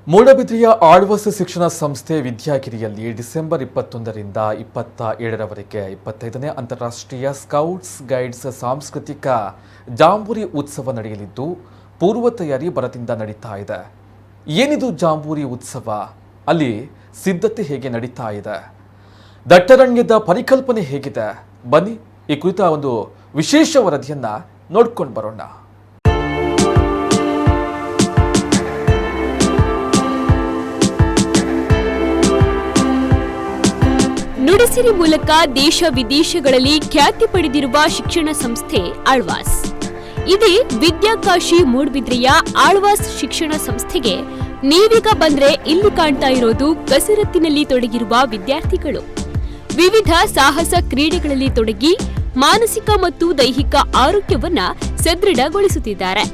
ಮೂಡಬಿದ್ರೆಯ ಆಳ್ವಾಸ್ ಶಿಕ್ಷಣ ಸಂಸ್ಥೆ ವಿದ್ಯಾಗಿರಿಯಲ್ಲಿ ಡಿಸೆಂಬರ್ 21ರಿಂದ 27ರವರೆಗೆ 25ನೇ ಅಂತಾರಾಷ್ಟ್ರೀಯ ಸ್ಕೌಟ್ಸ್ ಗೈಡ್ಸ್ ಸಾಂಸ್ಕೃತಿಕ ಜಾಂಬೂರಿ ಉತ್ಸವ ನಡೆಯಲಿದ್ದು ಪೂರ್ವ ತಯಾರಿ ಭರದಿಂದ ನಡೀತಾ ಇದೆ. ಏನಿದು ಜಾಂಬೂರಿ ಉತ್ಸವ? ಅಲ್ಲಿ ಸಿದ್ಧತೆ ಹೇಗೆ ನಡೀತಾ ಇದೆ? ದಟ್ಟರಣ್ಯದ ಪರಿಕಲ್ಪನೆ ಹೇಗಿದೆ? ಬನ್ನಿ ಈ ಕುರಿತ ಒಂದು ವಿಶೇಷ ವರದಿಯನ್ನ ನೋಡ್ಕೊಂಡು ಬರೋಣ. ನುಡಿಸಿರಿ ಮೂಲಕ ದೇಶ ವಿದೇಶಗಳಲ್ಲಿ ಖ್ಯಾತಿ ಪಡೆದಿರುವ ಶಿಕ್ಷಣ ಸಂಸ್ಥೆ ಆಳ್ವಾಸ್. ಇದೇ ವಿದ್ಯಾಕಾಶಿ ಮೂಡಬಿದ್ರೆಯ ಆಳ್ವಾಸ್ ಶಿಕ್ಷಣ ಸಂಸ್ಥೆಗೆ ನೀವೀಗ ಬಂದ್ರೆ ಇಲ್ಲಿ ಕಾಣ್ತಾ ಇರೋದು ಕಸರತ್ತಿನಲ್ಲಿ ತೊಡಗಿರುವ ವಿದ್ಯಾರ್ಥಿಗಳು. ವಿವಿಧ ಸಾಹಸ ಕ್ರೀಡೆಗಳಲ್ಲಿ ತೊಡಗಿ ಮಾನಸಿಕ ಮತ್ತು ದೈಹಿಕ ಆರೋಗ್ಯವನ್ನ ಸದೃಢಗೊಳಿಸುತ್ತಿದ್ದಾರೆ.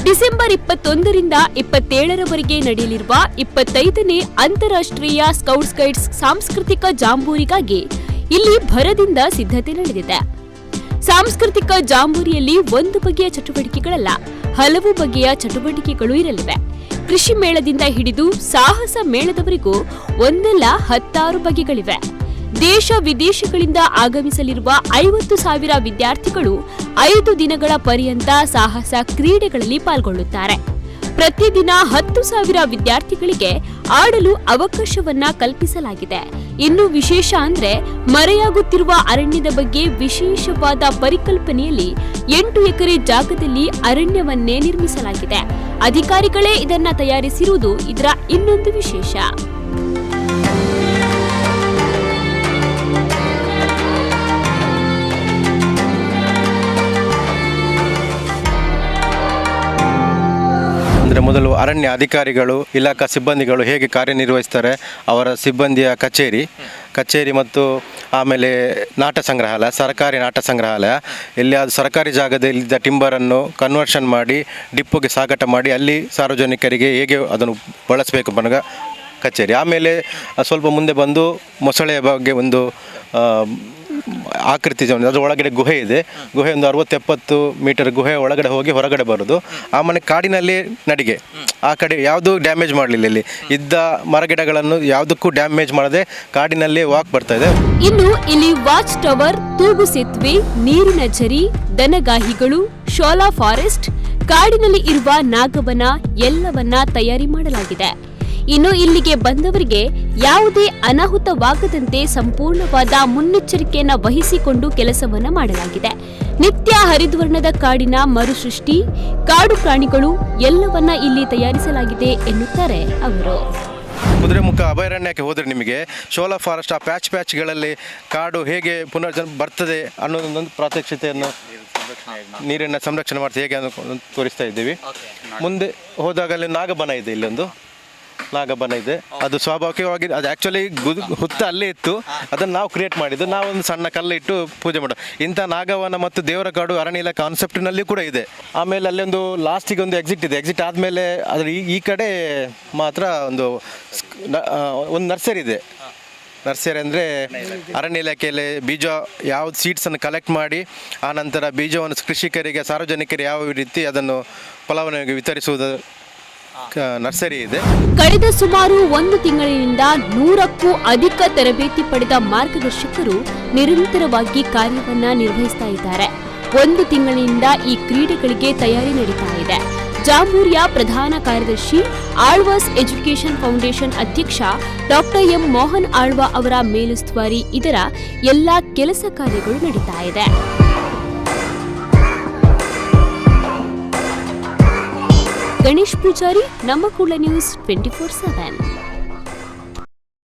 ಡಿಸೆಂಬರ್ 21ರಿಂದ 27ರವರೆಗೆ ನಡೆಯಲಿರುವ 25ನೇ ಅಂತಾರಾಷ್ಟ್ರೀಯ ಸ್ಕೌಟ್ಸ್ ಗೈಡ್ಸ್ ಸಾಂಸ್ಕೃತಿಕ ಜಾಂಬೂರಿಗಾಗಿ ಇಲ್ಲಿ ಭರದಿಂದ ಸಿದ್ಧತೆ ನಡೆದಿದೆ. ಸಾಂಸ್ಕೃತಿಕ ಜಾಂಬೂರಿಯಲ್ಲಿ ಒಂದು ಬಗೆಯ ಚಟುವಟಿಕೆಗಳಲ್ಲ, ಹಲವು ಬಗೆಯ ಚಟುವಟಿಕೆಗಳು ಇರಲಿವೆ. ಕೃಷಿ ಮೇಳದಿಂದ ಹಿಡಿದು ಸಾಹಸ ಮೇಳದವರೆಗೂ ಒಂದಲ್ಲ 10 ಬಗೆಗಳಿವೆ. ದೇಶ ವಿದೇಶಗಳಿಂದ ಆಗಮಿಸಲಿರುವ 50,000 ವಿದ್ಯಾರ್ಥಿಗಳು 5 ದಿನಗಳ ಪರ್ಯಂತ ಸಾಹಸ ಕ್ರೀಡೆಗಳಲ್ಲಿ ಪಾಲ್ಗೊಳ್ಳುತ್ತಾರೆ. ಪ್ರತಿದಿನ 10,000 ವಿದ್ಯಾರ್ಥಿಗಳಿಗೆ ಆಡಲು ಅವಕಾಶವನ್ನ ಕಲ್ಪಿಸಲಾಗಿದೆ. ಇನ್ನು ವಿಶೇಷ ಅಂದ್ರೆ ಮರೆಯಾಗುತ್ತಿರುವ ಅರಣ್ಯದ ಬಗ್ಗೆ ವಿಶೇಷವಾದ ಪರಿಕಲ್ಪನೆಯಲ್ಲಿ 8 ಎಕರೆ ಜಾಗದಲ್ಲಿ ಅರಣ್ಯವನ್ನೇ ನಿರ್ಮಿಸಲಾಗಿದೆ. ಅಧಿಕಾರಿಗಳೇ ಇದನ್ನ ತಯಾರಿಸಿರುವುದು ಇದರ ಇನ್ನೊಂದು ವಿಶೇಷ. ಅಂದರೆ ಮೊದಲು ಅರಣ್ಯ ಅಧಿಕಾರಿಗಳು, ಇಲಾಖಾ ಸಿಬ್ಬಂದಿಗಳು ಹೇಗೆ ಕಾರ್ಯನಿರ್ವಹಿಸ್ತಾರೆ, ಅವರ ಸಿಬ್ಬಂದಿಯ ಕಚೇರಿ ಮತ್ತು ಆಮೇಲೆ ನಾಟ ಸಂಗ್ರಹಾಲಯ, ಸರ್ಕಾರಿ ನಾಟ ಸಂಗ್ರಹಾಲಯ, ಎಲ್ಲಿಯಾದ ಸರ್ಕಾರಿ ಜಾಗದಲ್ಲಿದ್ದ ಟಿಂಬರನ್ನು ಕನ್ವರ್ಷನ್ ಮಾಡಿ ಡಿಪ್ಪೋಗೆ ಸಾಗಾಟ ಮಾಡಿ ಅಲ್ಲಿ ಸಾರ್ವಜನಿಕರಿಗೆ ಹೇಗೆ ಅದನ್ನು ಬಳಸಬೇಕು ಅನ್ನೋ ಕಚೇರಿ. ಆಮೇಲೆ ಸ್ವಲ್ಪ ಮುಂದೆ ಬಂದು ಮೊಸಳೆಯ ಬಗ್ಗೆ ಒಂದು ಆಕೃತಿ, ಅದರ ಒಳಗಡೆ ಗುಹೆ ಇದೆ. ಗುಹೆ ಒಂದು 60-70 ಮೀಟರ್ ಗುಹೆ ಒಳಗಡೆ ಹೋಗಿ ಹೊರಗಡೆ ಬರೋದು. ಆಮೇಲೆ ಕಾಡಿನಲ್ಲಿ ನಡಿಗೆ, ಆ ಕಡೆ ಯಾವುದು ಡ್ಯಾಮೇಜ್ ಮಾಡಲಿಲ್ಲ, ಇಲ್ಲಿ ಇದ್ದ ಮರಗಿಡಗಳನ್ನು ಯಾವುದಕ್ಕೂ ಡ್ಯಾಮೇಜ್ ಮಾಡದೆ ಕಾಡಿನಲ್ಲಿ ವಾಕ್ ಬರ್ತಾ ಇದೆ. ಇನ್ನು ಇಲ್ಲಿ ವಾಚ್ ಟವರ್, ತೂಗು ಸೇತುವೆ, ನೀರಿನ ಝರಿ, ದನಗಾಹಿಗಳು, ಶೋಲಾ ಫಾರೆಸ್ಟ್, ಕಾಡಿನಲ್ಲಿ ಇರುವ ನಾಗವನ ಎಲ್ಲವನ್ನ ತಯಾರಿ ಮಾಡಲಾಗಿದೆ. ಇನ್ನು ಇಲ್ಲಿಗೆ ಬಂದವರಿಗೆ ಯಾವುದೇ ಅನಾಹುತವಾಗದಂತೆ ಸಂಪೂರ್ಣವಾದ ಮುನ್ನೆಚ್ಚರಿಕೆಯನ್ನ ವಹಿಸಿಕೊಂಡು ಕೆಲಸವನ್ನ ಮಾಡಲಾಗಿದೆ. ನಿತ್ಯ ಹರಿದ್ವರ್ಣದ ಕಾಡಿನ ಮರುಸೃಷ್ಟಿ, ಕಾಡು ಪ್ರಾಣಿಗಳು ಎಲ್ಲವನ್ನ ಇಲ್ಲಿ ತಯಾರಿಸಲಾಗಿದೆ ಎನ್ನುತ್ತಾರೆ ಅವರು. ಕುದುರೆಮುಖ ಅಭಯಾರಣ್ಯಕ್ಕೆ ಹೋದರೆ ನಿಮಗೆ ಶೋಲಾ ಫಾರೆಸ್ಟ್, ಆ ಪ್ಯಾಚ್ಗಳಲ್ಲಿ ಕಾಡು ಹೇಗೆ ಪುನರ್ಜನ್ಮ ಬರ್ತದೆ ಅನ್ನೋದೊಂದು ಪ್ರಾತ್ಯಕ್ಷಿತೆಯನ್ನು, ನೀರಿನ ಸಂರಕ್ಷಣೆ ಮಾಡ್ತಾ ಹೇಗೆ ಅನ್ನೋ ತೋರಿಸ್ತಾ ಇದ್ದೀವಿ. ಮುಂದೆ ಹೋದಾಗ ಅಲ್ಲಿ ನಾಗಬನ ಇದೆ, ಇಲ್ಲೊಂದು ನಾಗಬನ ಇದೆ. ಅದು ಸ್ವಾಭಾವಿಕವಾಗಿ, ಅದು ಆ್ಯಕ್ಚುಲಿ ಹುತ್ತ ಅಲ್ಲೇ ಇತ್ತು, ಅದನ್ನು ನಾವು ಕ್ರಿಯೇಟ್ ಮಾಡಿದ್ದು. ನಾವೊಂದು ಸಣ್ಣ ಕಲ್ಲಿಟ್ಟು ಪೂಜೆ ಮಾಡೋದು. ಇಂಥ ನಾಗವನ ಮತ್ತು ದೇವರ ಕಾಡು ಅರಣ್ಯ ಕಾನ್ಸೆಪ್ಟ್ನಲ್ಲಿ ಕೂಡ ಇದೆ. ಆಮೇಲೆ ಅಲ್ಲೊಂದು ಲಾಸ್ಟಿಗೆ ಒಂದು ಎಕ್ಸಿಟ್ ಇದೆ. ಎಕ್ಸಿಟ್ ಆದಮೇಲೆ ಅದ್ರ ಈ ಕಡೆ ಮಾತ್ರ ಒಂದು ನರ್ಸರಿ ಇದೆ. ನರ್ಸರಿ ಅಂದರೆ ಅರಣ್ಯ ಇಲಾಖೆಯಲ್ಲಿ ಬೀಜ ಯಾವ್ದು ಸೀಡ್ಸನ್ನು ಕಲೆಕ್ಟ್ ಮಾಡಿ ಆನಂತರ ಬೀಜವನ್ನು ಕೃಷಿಕರಿಗೆ, ಸಾರ್ವಜನಿಕರಿಗೆ ಯಾವ ರೀತಿ ಅದನ್ನು ಫಲಾನುಭವಿಗೆ ವಿತರಿಸುವುದು ನರ್ಸರಿ ಇದೆ. ಕಳೆದ ಸುಮಾರು 1 ತಿಂಗಳಿನಿಂದ 100ಕ್ಕೂ ಅಧಿಕ ತರಬೇತಿ ಪಡೆದ ಮಾರ್ಗದರ್ಶಕರು ನಿರಂತರವಾಗಿ ಕಾರ್ಯವನ್ನ ನಿರ್ವಹಿಸ್ತಾ ಇದ್ದಾರೆ. 1 ತಿಂಗಳಿನಿಂದ ಈ ಕ್ರೀಡೆಗಳಿಗೆ ತಯಾರಿ ನಡೀತಾ ಇದೆ. ಜಾಂಬೂರಿಯ ಪ್ರಧಾನ ಕಾರ್ಯದರ್ಶಿ, ಆಳ್ವಾಸ್ ಎಜುಕೇಷನ್ ಫೌಂಡೇಶನ್ ಅಧ್ಯಕ್ಷ ಡಾಕ್ಟರ್ ಎಂ ಮೋಹನ್ ಆಳ್ವಾ ಅವರ ಮೇಲುಸ್ತುವಾರಿ ಇದರ ಎಲ್ಲಾ ಕೆಲಸ ಕಾರ್ಯಗಳು ನಡೀತಾ ಇದೆ. ಗಣೇಶ್ ಪೂಜಾರಿ, ನಮ್ಮ ಕೂಡಲ ನ್ಯೂಸ್ 24/7.